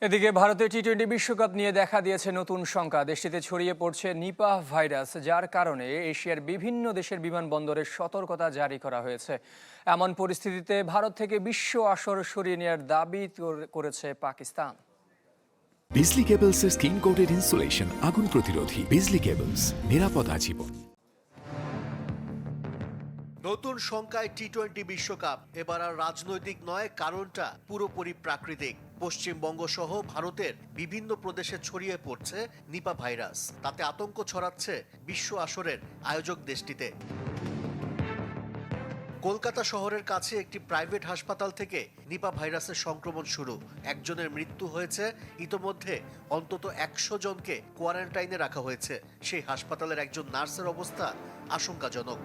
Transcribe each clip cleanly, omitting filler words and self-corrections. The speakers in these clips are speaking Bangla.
এদিকে ভারতে টি-20 বিশ্বকাপ নিয়ে দেখা দিয়েছে নতুন শঙ্কা। দেশটিতে ছড়িয়ে পড়ছে নিপাহ ভাইরাস, যার কারণে এশিয়ার বিভিন্ন দেশের বিমানবন্দরে সতর্কতা জারি করা হয়েছে। এমন পরিস্থিতিতে ভারত থেকে বিশ্ব আসর সরিয়ে নেওয়ার দাবি করেছে পাকিস্তান। বিজলি কেবলসের স্কিন কোটেড ইনসুলেশন আগুন প্রতিরোধী। বিজলি কেবলস, নিরাপদ আজীবন। নতুন শঙ্কায় টি-20 বিশ্বকাপ এবার আর রাজনৈতিক নয়, কারণটা পুরোপুরি প্রাকৃতিক। পশ্চিমবঙ্গ সহ ভারতের বিভিন্ন প্রদেশে ছড়িয়ে পড়ছে নিপা ভাইরাস। তাতে আতঙ্ক ছড়াচ্ছে বিশ্ব আসরের আয়োজক দেশটিতে। কলকাতা শহরের কাছে একটি প্রাইভেট হাসপাতাল থেকে নিপা ভাইরাসের সংক্রমণ শুরু। একজনের মৃত্যু হয়েছে, ইতোমধ্যে অন্তত 100 জনকে কোয়ারেন্টাইনে রাখা হয়েছে। সেই হাসপাতালের একজন নার্সের অবস্থা আশঙ্কাজনক।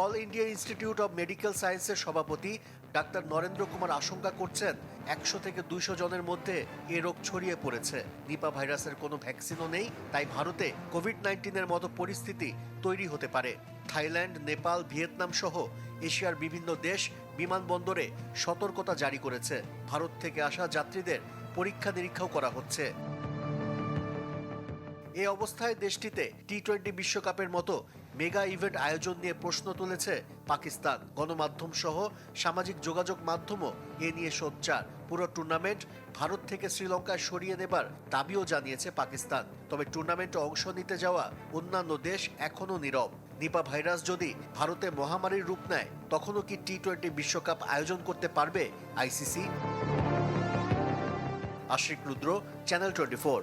All India institute of medical সায়েন্সের সভাপতি ডাক্তার নরেন্দ্র কুমার আশঙ্কা করছেন 100 থেকে 200 জনের মধ্যে এ রোগ ছড়িয়ে পড়েছে। নিপা ভাইরাসের কোনো ভ্যাকসিনও নেই, তাই ভারতে কোভিড-19-এর মতো পরিস্থিতি তৈরি হতে পারে। থাইল্যান্ড, নেপাল, ভিয়েতনাম সহ এশিয়ার বিভিন্ন দেশ বিমানবন্দরে সতর্কতা জারি করেছে। ভারত থেকে আসা যাত্রীদের পরীক্ষা নিরীক্ষাও করা হচ্ছে। এই অবস্থায় দেশটিতে টি-20 বিশ্বকাপের মতো মেগা ইভেন্ট আয়োজন নিয়ে প্রশ্ন তুলেছে পাকিস্তান। গণমাধ্যম সহ সামাজিক যোগাযোগ মাধ্যমও এ নিয়ে সোচ্চার। পুরো টুর্নামেন্ট ভারত থেকে শ্রীলঙ্কায় সরিয়ে নেবার দাবিও জানিয়েছে পাকিস্তান। তবে টুর্নামেন্টে অংশ নিতে যাওয়া অন্যান্য দেশ এখনও নীরব। নিপা ভাইরাস যদি ভারতে মহামারীর রূপ নেয়, তখনও কি টি-20 বিশ্বকাপ আয়োজন করতে পারবে আইসিসি? আশিক রুদ্র, চ্যানেল 24।